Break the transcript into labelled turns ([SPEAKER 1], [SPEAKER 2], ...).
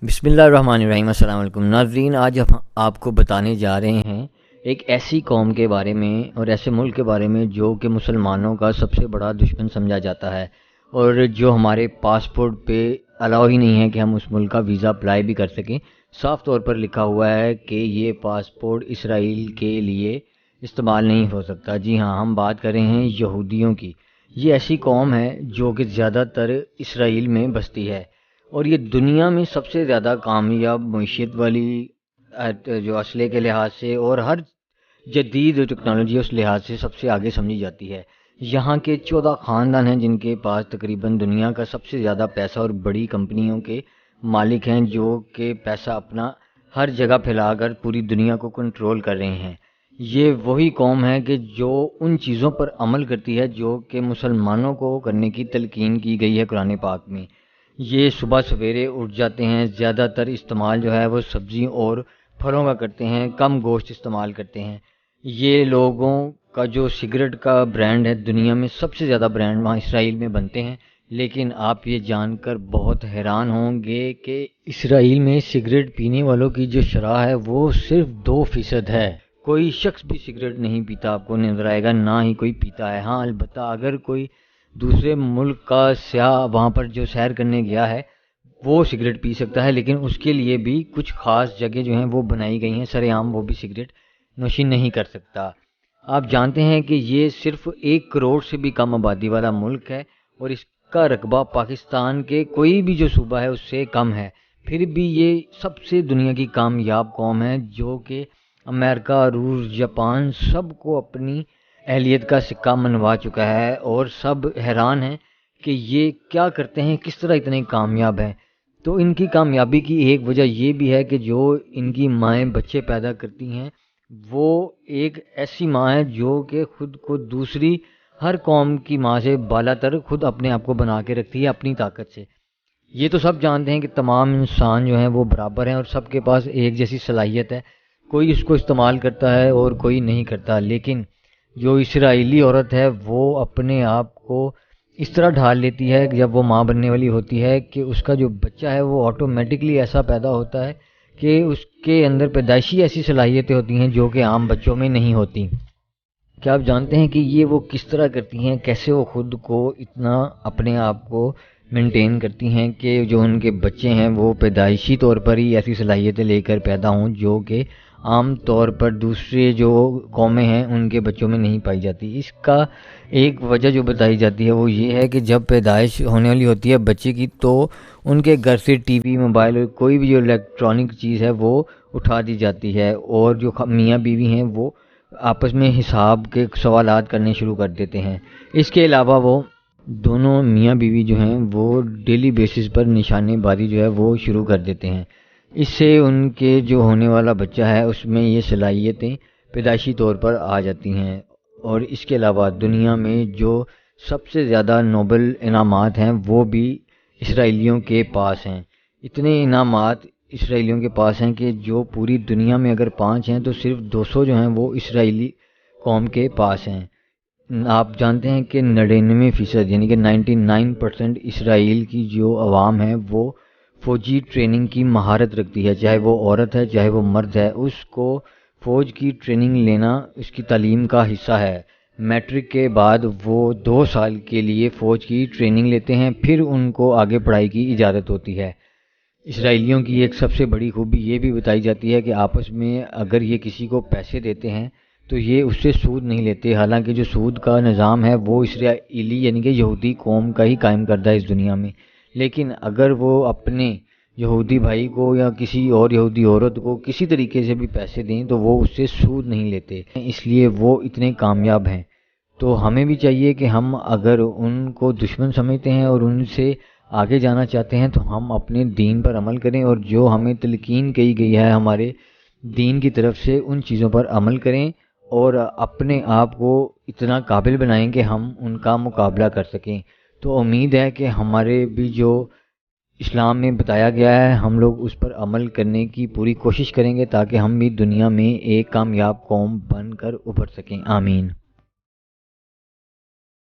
[SPEAKER 1] بسم اللہ الرحمن الرحیم۔ السلام علیکم ناظرین، آج ہم آپ کو بتانے جا رہے ہیں ایک ایسی قوم کے بارے میں اور ایسے ملک کے بارے میں جو کہ مسلمانوں کا سب سے بڑا دشمن سمجھا جاتا ہے، اور جو ہمارے پاسپورٹ پہ الاؤ ہی نہیں ہے کہ ہم اس ملک کا ویزا اپلائی بھی کر سکیں۔ صاف طور پر لکھا ہوا ہے کہ یہ پاسپورٹ اسرائیل کے لیے استعمال نہیں ہو سکتا۔ جی ہاں، ہم بات کر رہے ہیں یہودیوں کی۔ یہ ایسی قوم ہے جو کہ زیادہ تر اسرائیل میں بستی ہے، اور یہ دنیا میں سب سے زیادہ کامیاب معیشت والی جو اسلحے کے لحاظ سے اور ہر جدید ٹیکنالوجی اس لحاظ سے سب سے آگے سمجھی جاتی ہے۔ یہاں کے 14 خاندان ہیں جن کے پاس تقریباً دنیا کا سب سے زیادہ پیسہ اور بڑی کمپنیوں کے مالک ہیں، جو کہ پیسہ اپنا ہر جگہ پھیلا کر پوری دنیا کو کنٹرول کر رہے ہیں۔ یہ وہی قوم ہے کہ جو ان چیزوں پر عمل کرتی ہے جو کہ مسلمانوں کو کرنے کی تلقین کی گئی ہے قرآن پاک میں۔ یہ صبح سویرے اٹھ جاتے ہیں، زیادہ تر استعمال جو ہے وہ سبزی اور پھلوں کا کرتے ہیں، کم گوشت استعمال کرتے ہیں۔ یہ لوگوں کا جو سگریٹ کا برانڈ ہے، دنیا میں سب سے زیادہ برانڈ وہاں اسرائیل میں بنتے ہیں۔ لیکن آپ یہ جان کر بہت حیران ہوں گے کہ اسرائیل میں سگریٹ پینے والوں کی جو شرح ہے وہ صرف 2% ہے۔ کوئی شخص بھی سگریٹ نہیں پیتا، آپ کو نظر آئے گا، نہ ہی کوئی پیتا ہے۔ ہاں، البتہ اگر کوئی دوسرے ملک کا سیاح وہاں پر جو سیر کرنے گیا ہے وہ سگریٹ پی سکتا ہے، لیکن اس کے لیے بھی کچھ خاص جگہ جو ہیں وہ بنائی گئی ہیں، سر عام وہ بھی سگریٹ نوشی نہیں کر سکتا۔ آپ جانتے ہیں کہ یہ صرف 1 کروڑ سے بھی کم آبادی والا ملک ہے، اور اس کا رقبہ پاکستان کے کوئی بھی جو صوبہ ہے اس سے کم ہے۔ پھر بھی یہ سب سے دنیا کی کامیاب قوم ہے، جو کہ امریکہ، روس، جاپان سب کو اپنی اہلیت کا سکہ منوا چکا ہے، اور سب حیران ہیں کہ یہ کیا کرتے ہیں، کس طرح اتنے کامیاب ہیں۔ تو ان کی کامیابی کی ایک وجہ یہ بھی ہے کہ جو ان کی مائیں بچے پیدا کرتی ہیں وہ ایک ایسی ماں ہے جو کہ خود کو دوسری ہر قوم کی ماں سے بالا تر خود اپنے آپ کو بنا کے رکھتی ہے اپنی طاقت سے۔ یہ تو سب جانتے ہیں کہ تمام انسان جو ہیں وہ برابر ہیں اور سب کے پاس ایک جیسی صلاحیت ہے، کوئی اس کو استعمال کرتا ہے اور کوئی نہیں کرتا۔ لیکن جو اسرائیلی عورت ہے وہ اپنے آپ کو اس طرح ڈھال لیتی ہے کہ جب وہ ماں بننے والی ہوتی ہے کہ اس کا جو بچہ ہے وہ آٹومیٹکلی ایسا پیدا ہوتا ہے کہ اس کے اندر پیدائشی ایسی صلاحیتیں ہوتی ہیں جو کہ عام بچوں میں نہیں ہوتی۔ کیا آپ جانتے ہیں کہ یہ وہ کس طرح کرتی ہیں، کیسے وہ خود کو اتنا اپنے آپ کو مینٹین کرتی ہیں کہ جو ان کے بچے ہیں وہ پیدائشی طور پر ہی ایسی صلاحیتیں لے کر پیدا ہوں جو کہ عام طور پر دوسرے جو قومیں ہیں ان کے بچوں میں نہیں پائی جاتی۔ اس کا ایک وجہ جو بتائی جاتی ہے وہ یہ ہے کہ جب پیدائش ہونے والی ہوتی ہے بچے کی تو ان کے گھر سے ٹی وی، موبائل، کوئی بھی جو الیکٹرانک چیز ہے وہ اٹھا دی جاتی ہے، اور جو میاں بیوی ہیں وہ آپس میں حساب کے سوالات کرنے شروع کر دیتے ہیں۔ اس کے علاوہ وہ دونوں میاں بیوی جو ہیں وہ ڈیلی بیسس پر نشانے بازی جو ہے وہ شروع کر دیتے ہیں۔ اس سے ان کے جو ہونے والا بچہ ہے اس میں یہ صلاحیتیں پیدائشی طور پر آ جاتی ہیں۔ اور اس کے علاوہ دنیا میں جو سب سے زیادہ نوبل انعامات ہیں وہ بھی اسرائیلیوں کے پاس ہیں۔ اتنے انعامات اسرائیلیوں کے پاس ہیں کہ جو پوری دنیا میں اگر 5 ہیں تو صرف 200 جو ہیں وہ اسرائیلی قوم کے پاس ہیں۔ آپ جانتے ہیں کہ 99% یعنی کہ 99% اسرائیل کی جو عوام ہے وہ فوجی ٹریننگ کی مہارت رکھتی ہے، چاہے وہ عورت ہے چاہے وہ مرد ہے، اس کو فوج کی ٹریننگ لینا اس کی تعلیم کا حصہ ہے۔ میٹرک کے بعد وہ 2 سال کے لیے فوج کی ٹریننگ لیتے ہیں، پھر ان کو آگے پڑھائی کی اجازت ہوتی ہے۔ اسرائیلیوں کی ایک سب سے بڑی خوبی یہ بھی بتائی جاتی ہے کہ آپس میں اگر یہ کسی کو پیسے دیتے ہیں تو یہ اس سے سود نہیں لیتے، حالانکہ جو سود کا نظام ہے وہ اسرائیلی یعنی کہ یہودی قوم کا ہی قائم کردہ ہے اس دنیا میں۔ لیکن اگر وہ اپنے یہودی بھائی کو یا کسی اور یہودی عورت کو کسی طریقے سے بھی پیسے دیں تو وہ اس سے سود نہیں لیتے، اس لیے وہ اتنے کامیاب ہیں۔ تو ہمیں بھی چاہیے کہ ہم اگر ان کو دشمن سمجھتے ہیں اور ان سے آگے جانا چاہتے ہیں تو ہم اپنے دین پر عمل کریں، اور جو ہمیں تلقین کی گئی ہے ہمارے دین کی طرف سے ان چیزوں پر عمل کریں، اور اپنے آپ کو اتنا قابل بنائیں کہ ہم ان کا مقابلہ کر سکیں۔ تو امید ہے کہ ہمارے بھی جو اسلام میں بتایا گیا ہے ہم لوگ اس پر عمل کرنے کی پوری کوشش کریں گے تاکہ ہم بھی دنیا میں ایک کامیاب قوم بن کر ابھر سکیں۔ آمین۔